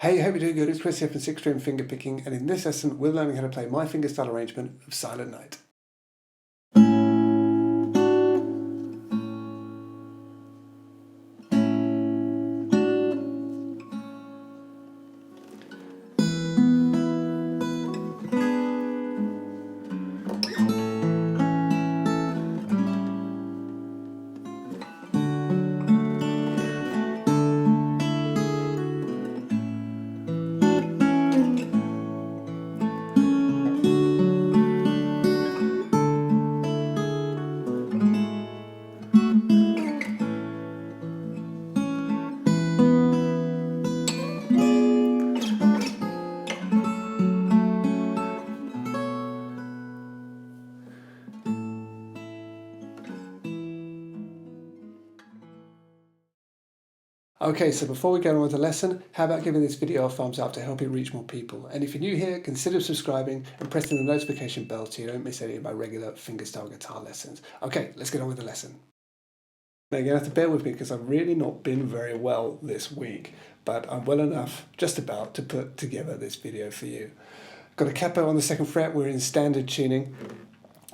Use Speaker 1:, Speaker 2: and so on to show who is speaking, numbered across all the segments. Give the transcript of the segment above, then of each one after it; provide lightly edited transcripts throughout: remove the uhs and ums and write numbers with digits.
Speaker 1: Hey, hope you're doing good. It's Chris here from 6th String Fingerpicking, and in this lesson we're learning how to play my fingerstyle arrangement of Silent Night. Okay, so before we go on with the lesson, how about giving this video a thumbs up to help it reach more people? And if you're new here, consider subscribing and pressing the notification bell so you don't miss any of my regular fingerstyle guitar lessons. Okay, let's get on with the lesson. Now you're going to have to bear with me because I've really not been very well this week, but I'm well enough, just about, to put together this video for you. Got a capo on the 2nd fret, we're in standard tuning,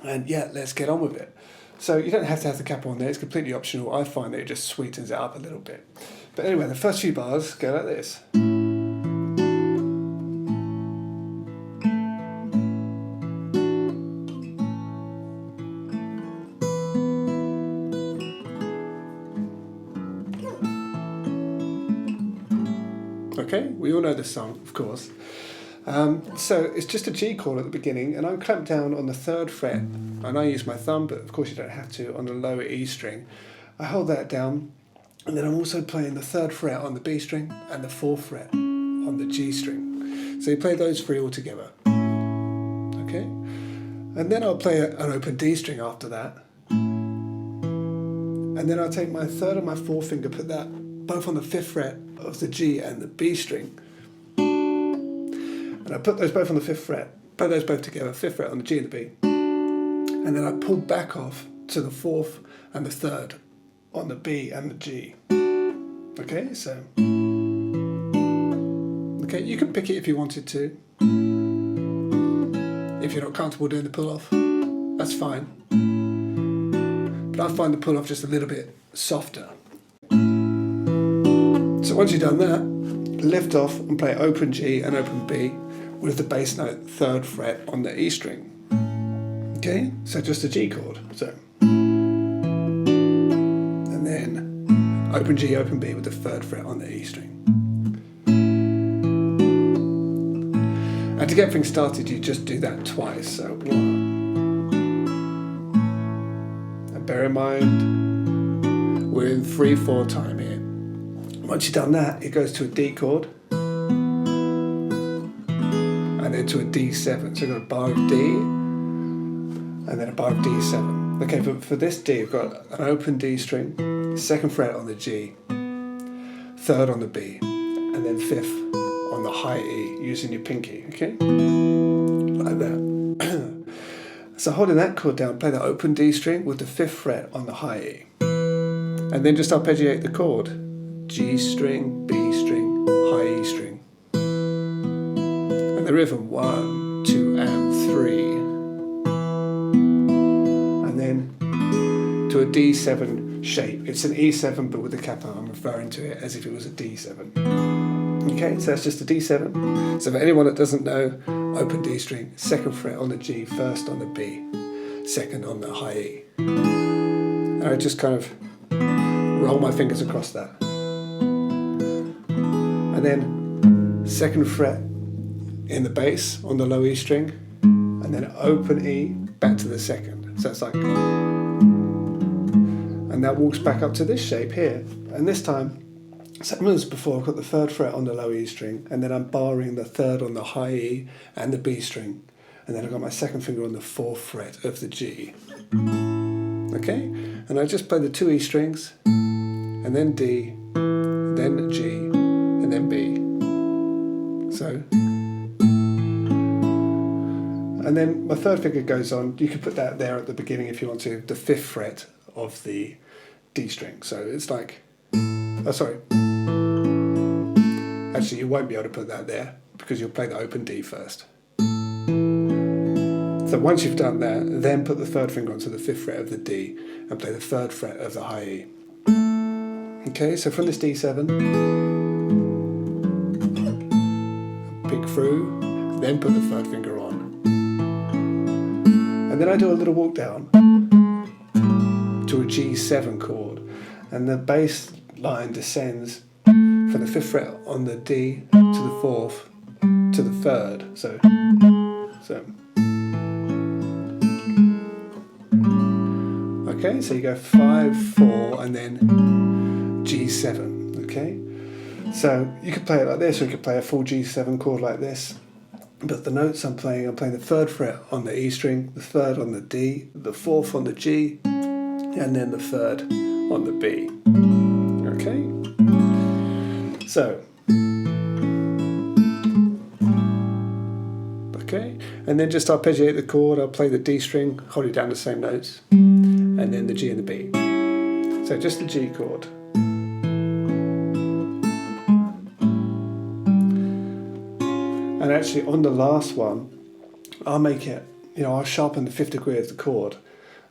Speaker 1: and yeah, let's get on with it. So you don't have to have the capo on there, it's completely optional. I find that it just sweetens it up a little bit. But anyway, the first few bars go like this. Okay, we all know this song, of course. So it's just a G chord at the beginning, and I'm clamped down on the 3rd fret, and I use my thumb, but of course you don't have to, on the lower E string. I hold that down, and then I'm also playing the 3rd fret on the B string and the 4th fret on the G string. So you play those 3 all together. Okay? And then I'll play an open D string after that. And then I'll take my 3rd and my 4th finger, put that both on the 5th fret of the G and the B string. And I put those both on the 5th fret, play those both together, 5th fret on the G and the B. And then I pull back off to the 4th and the 3rd on the B and the G. Okay, so. Okay, you can pick it if you wanted to. If you're not comfortable doing the pull-off, that's fine. But I find the pull-off just a little bit softer. So once you've done that, lift off and play open G and open B with the bass note 3rd fret on the E string. Okay, so just a G chord. So, and then open G, open B with the 3rd fret on the E string. And to get things started, you just do that twice. So 1. And bear in mind, we're in 3/4 time here. Once you've done that, it goes to a D chord, and then to a D7. So we've got a bar of D, and then a bar of D7. Okay, for this D, we've got an open D string, 2nd fret on the G, 3rd on the B, and then 5th on the high E, using your pinky, okay? Like that. So holding that chord down, play the open D string with the 5th fret on the high E. And then just arpeggiate the chord. G string, B string, high E string. And the rhythm, 1, 2, and 3. And then to a D7 shape. It's an E7, but with the capo, I'm referring to it as if it was a D7. Okay, so that's just a D7. So for anyone that doesn't know, open D string, 2nd fret on the G, 1st on the B, 2nd on the high E. And I just kind of roll my fingers across that. And then 2nd fret in the bass on the low E string, and then open E back to the 2nd. So it's like, and that walks back up to this shape here. And this time, same as before, I've got the 3rd fret on the low E string, and then I'm barring the 3rd on the high E and the B string. And then I've got my 2nd finger on the 4th fret of the G. Okay? And I just play the 2 E strings, and then D, then G, and then B. So, and then my 3rd finger goes on. You could put that there at the beginning if you want to, the 5th fret of the D string. So it's like, oh sorry, Actually, you won't be able to put that there because you'll play the open D first. So once you've done that, then put the third finger onto the 5th fret of the D and play the 3rd fret of the high E. Okay, so from this D7, pick through, then put the 3rd finger on. And then I do a little walk down to a G7 chord, and the bass line descends from the 5th fret on the D to the 4th to the 3rd. So. Okay, so you go 5, 4, and then G7. Okay, so you could play it like this, or you could play a full G7 chord like this. But the notes I'm playing the 3rd fret on the E string, the 3rd on the D, the 4th on the G, and then the 3rd on the B. Okay, so. Okay, and then just arpeggiate the chord. I'll play the D string, holding down the same notes, and then the G and the B. So just the G chord. And actually on the last one, I'll make it, I'll sharpen the 5th degree of the chord,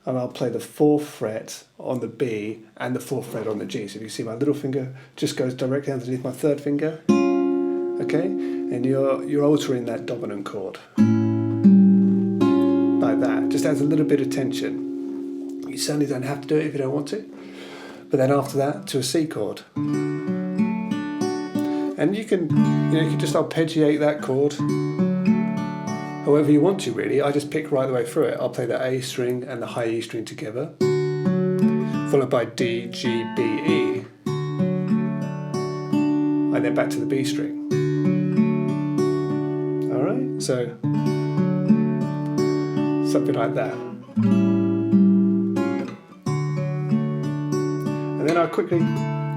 Speaker 1: and I'll play the 4th fret on the B and the 4th fret on the G. So if you see my little finger just goes directly underneath my 3rd finger. Okay, and you're altering that dominant chord like that. Just adds a little bit of tension. You certainly don't have to do it if you don't want to. But then after that, to a C chord, and you can just arpeggiate that chord however you want to. Really, I just pick right the way through it. I'll play the A string and the high E string together, followed by D, G, B, E, and then back to the B string. Alright, so something like that. And then I'll quickly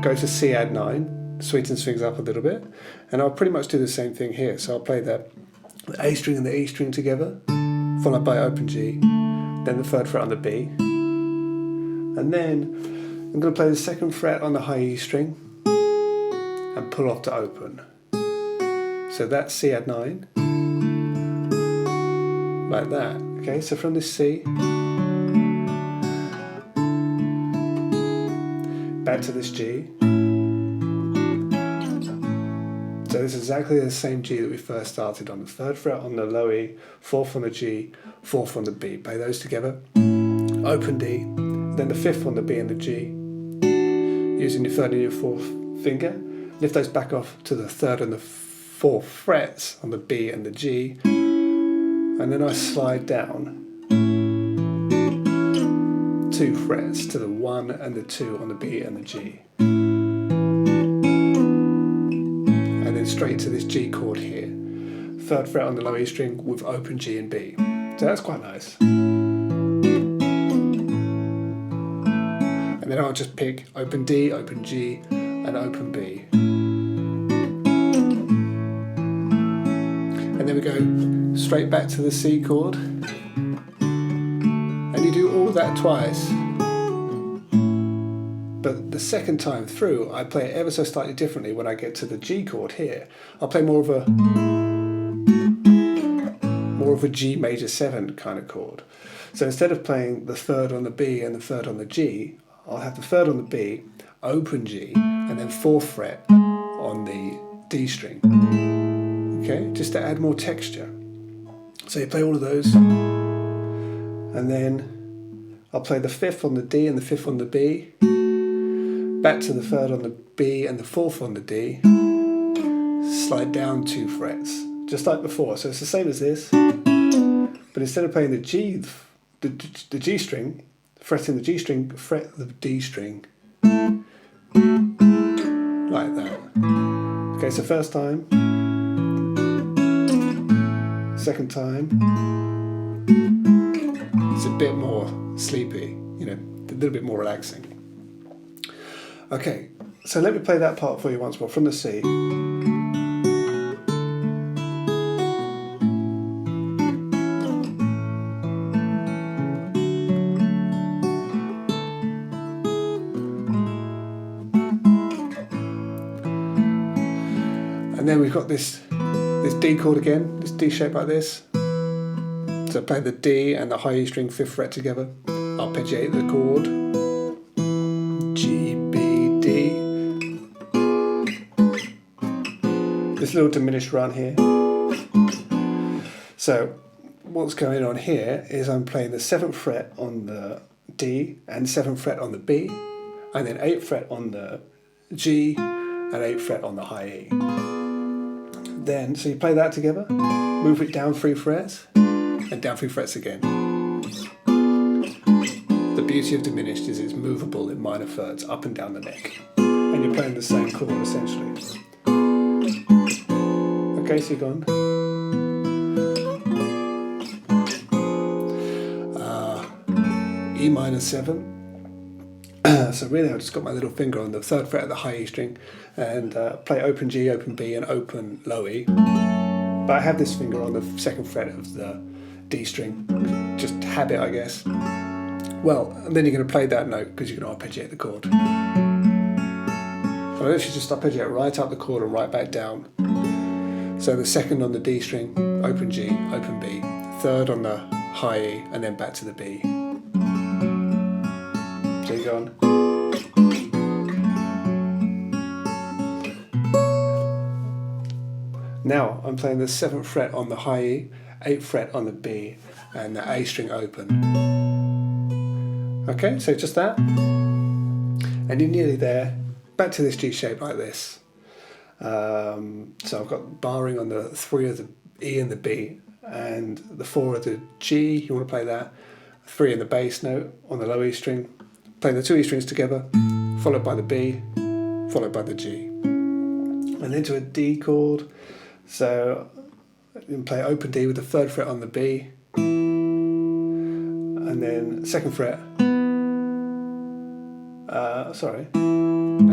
Speaker 1: go to C add 9, sweetens things up a little bit, and I'll pretty much do the same thing here. So I'll play the A string and the E string together, followed by open G, then the 3rd fret on the B, and then I'm going to play the 2nd fret on the high E string and pull off to open. So that's C add 9, like that. Okay, so from this C, back to this G. So this is exactly the same G that we first started on. The 3rd fret on the low E, 4th on the G, 4th on the B. Play those together. Open D, then the 5th on the B and the G. Using your 3rd and your 4th finger, lift those back off to the 3rd and the 4th frets on the B and the G, and then I slide down 2 frets to the 1 and the 2 on the B and the G, and then straight to this G chord here, 3rd fret on the low E string with open G and B. So that's quite nice. And then I'll just pick open D, open G, and open B. And then we go straight back to the C chord, and you do all that twice. But the second time through, I play it ever so slightly differently when I get to the G chord here. I'll play more of a G major 7 kind of chord. So instead of playing the 3rd on the B and the 3rd on the G, I'll have the 3rd on the B, open G, and then 4th fret on the D string. Okay, just to add more texture. So you play all of those, and then I'll play the 5th on the D and the 5th on the B, back to the 3rd on the B and the 4th on the D, slide down 2 frets, just like before. So it's the same as this, but instead of playing the G string, fretting the G string, fret the D string, like that. Okay, so first time, second time, it's a bit more sleepy, a little bit more relaxing. Okay, so let me play that part for you once more from the C. And then we've got this D chord again, this D shape like this. So play the D and the high E string 5th fret together, arpeggiate the chord, G, B, D. This little diminished run here. So what's going on here is I'm playing the 7th fret on the D and 7th fret on the B, and then 8th fret on the G and 8th fret on the high E. Then, so you play that together, move it down 3 frets, and down 3 frets again. The beauty of diminished is it's movable in minor thirds, up and down the neck. And you're playing the same chord essentially. Okay, so you're gone. E minor 7. So really I've just got my little finger on the 3rd fret of the high E string and play open G, open B and open low E. But I have this finger on the 2nd fret of the D string, just habit I guess. Well, and then you're going to play that note because you're going to arpeggiate the chord. So I literally just arpeggiate right up the chord and right back down. So the 2nd on the D string, open G, open B, 3rd on the high E and then back to the B. So you're going. Now I'm playing the 7th fret on the high E, 8th fret on the B, and the A string open. Okay, so just that. And you're nearly there. Back to this G shape like this. So I've got barring on the 3 of the E and the B, and the 4 of the G, you want to play that. 3 in the bass note on the low E string. Play the 2 E strings together, followed by the B, followed by the G. And into a D chord. So you can play open D with the 3rd fret on the B, and then 2nd fret.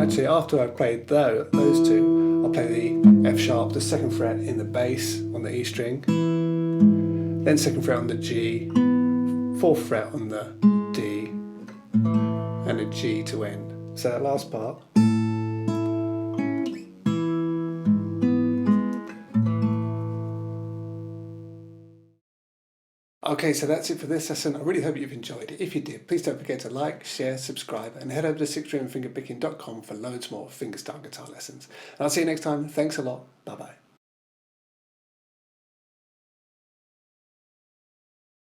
Speaker 1: Actually after I've played those two, I'll play the F sharp, the 2nd fret in the bass on the E string, then 2nd fret on the G, 4th fret on the D, and a G to end. So that last part. Okay, so that's it for this lesson. I really hope you've enjoyed it. If you did, please don't forget to like, share, subscribe, and head over to 6stringfingerpicking.com for loads more fingerstyle guitar lessons. And I'll see you next time. Thanks a lot. Bye-bye.